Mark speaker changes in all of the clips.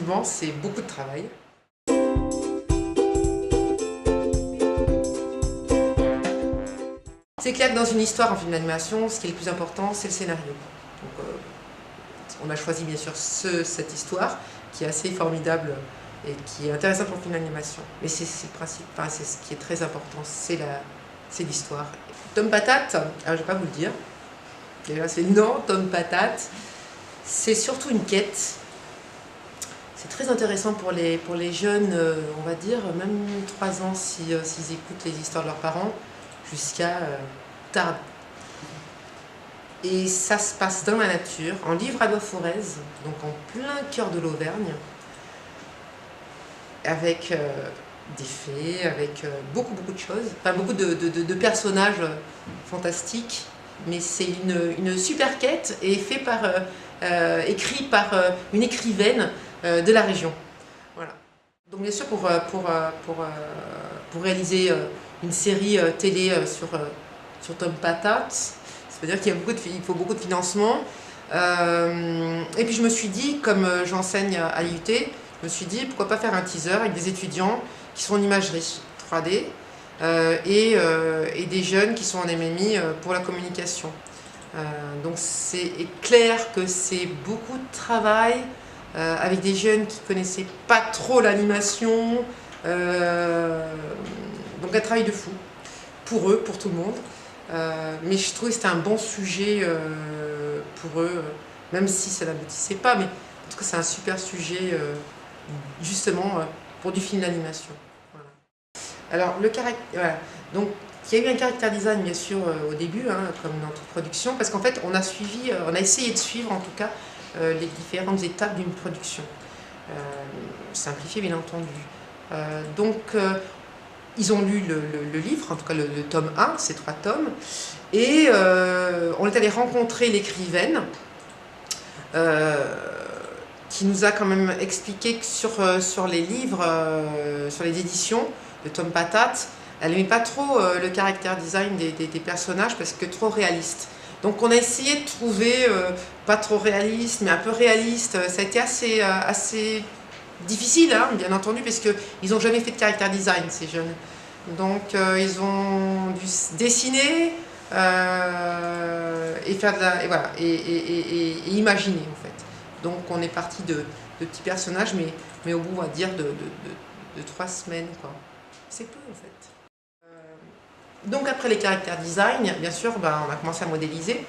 Speaker 1: effectivement, c'est beaucoup de travail. C'est clair que dans une histoire en film d'animation, ce qui est le plus important, c'est le scénario. Donc, on a choisi bien sûr cette histoire qui est assez formidable et qui est intéressante pour le film d'animation. Mais c'est le principe, enfin, c'est ce qui est très important, c'est l'histoire. Tom Patate, alors je ne vais pas vous le dire, déjà c'est non, Tom Patate, c'est surtout une quête. C'est très intéressant pour les jeunes, on va dire, même 3 ans s'ils écoutent les histoires de leurs parents, jusqu'à tard. Et ça se passe dans la nature, en Livradois-Forez, donc en plein cœur de l'Auvergne, avec des fées, avec beaucoup de choses, enfin beaucoup de personnages fantastiques, mais c'est une super quête et fait écrit par une écrivaine de la région. Voilà. Donc bien sûr pour réaliser une série télé sur Tom Patate, ça veut dire qu'il faut beaucoup de financement. Et puis je me suis dit, comme j'enseigne à l'IUT, je me suis dit pourquoi pas faire un teaser avec des étudiants qui sont en imagerie 3D et des jeunes qui sont en MMI pour la communication. Donc c'est clair que c'est beaucoup de travail avec des jeunes qui ne connaissaient pas trop l'animation. Donc un travail de fou, pour eux, pour tout le monde. Mais je trouvais que c'était un bon sujet pour eux, même si ça n'aboutissait pas. Mais en tout cas, c'est un super sujet, justement, pour du film d'animation. Voilà. Alors, voilà. Donc, il y a eu un caractère design, bien sûr, au début, hein, comme dans toute production, parce qu'en fait, on a essayé de suivre, en tout cas, les différentes étapes d'une production. Simplifié, bien entendu. Ils ont lu le livre, en tout cas le tome 1, ces 3 tomes, et on est allé rencontrer l'écrivaine qui nous a quand même expliqué que sur les livres, sur les éditions de Tom Patate, elle n'aimait pas trop le caractère design des personnages parce que trop réaliste. Donc on a essayé de trouver, pas trop réaliste, mais un peu réaliste. Ça a été assez difficile, hein, bien entendu, parce qu'ils n'ont jamais fait de caractère design, ces jeunes. Donc ils ont dû dessiner et faire et imaginer, en fait. Donc on est parti de petits personnages, mais au bout, on va dire, de 3 semaines, quoi. C'est peu, en fait. Donc après les caractères design, bien sûr, on a commencé à modéliser.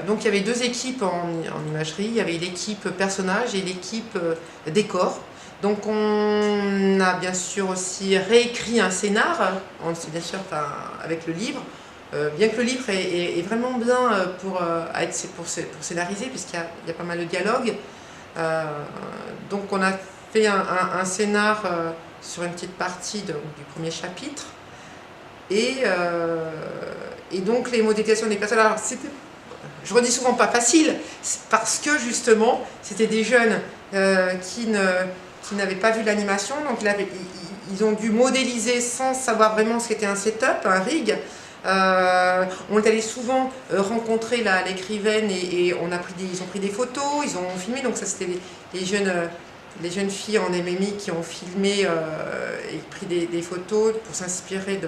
Speaker 1: Donc il y avait 2 équipes en imagerie, il y avait l'équipe personnage et l'équipe décor. Donc on a bien sûr aussi réécrit un scénar, bien sûr avec le livre, bien que le livre est vraiment bien pour scénariser, puisqu'il y a pas mal de dialogues. Donc on a fait un scénar sur une petite partie du premier chapitre. Et donc les modélisations des personnages, alors je redis souvent pas facile, parce que justement c'était des jeunes qui n'avaient pas vu l'animation, donc ils ont dû modéliser sans savoir vraiment ce qu'était un setup, un rig. On est allé souvent rencontrer l'écrivaine et ils ont pris des photos, ils ont filmé, donc ça c'était les jeunes filles en MMI qui ont filmé et pris des photos pour s'inspirer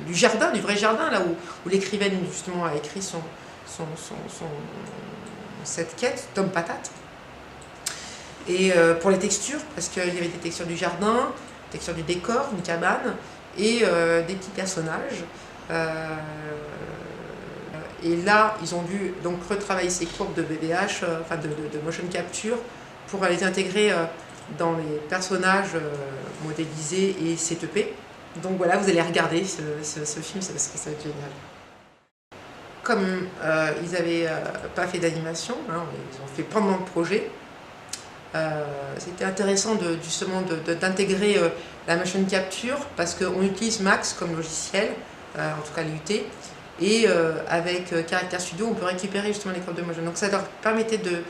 Speaker 1: du jardin, du vrai jardin, là où l'écrivaine justement a écrit cette quête, Tom Patate. Et pour les textures, parce qu'il y avait des textures du jardin, des textures du décor, une cabane, et des petits personnages. Et là, ils ont dû donc retravailler ces courbes de BBH, de motion capture, pour les intégrer dans les personnages modélisés et CTP. Donc voilà, vous allez regarder ce film, parce que ça va être génial. Comme ils n'avaient pas fait d'animation, hein, ils ont fait pendant le projet, c'était intéressant justement d'intégrer la motion capture, parce qu'on utilise Max comme logiciel, en tout cas l'IUT, et avec Character Studio, on peut récupérer justement les courbes de motion. Donc ça leur permettait de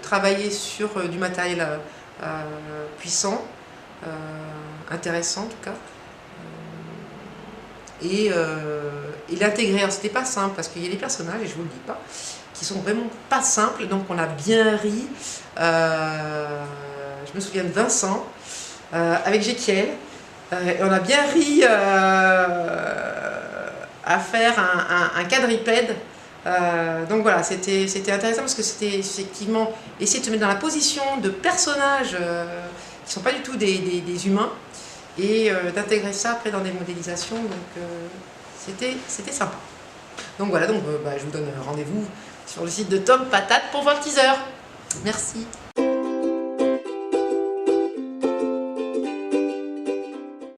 Speaker 1: travailler sur du matériel puissant, intéressant en tout cas, et l'intégrer. Alors c'était pas simple parce qu'il y a des personnages, et je vous le dis pas, qui sont vraiment pas simples. Donc on a bien ri. Je me souviens de Vincent avec Jekiel. Et on a bien ri à faire un quadripède. Donc voilà, c'était intéressant parce que c'était effectivement essayer de se mettre dans la position de personnages qui ne sont pas du tout des humains et d'intégrer ça après dans des modélisations. Donc c'était sympa. Donc voilà, je vous donne rendez-vous sur le site de Tom Patate pour voir le teaser. Merci.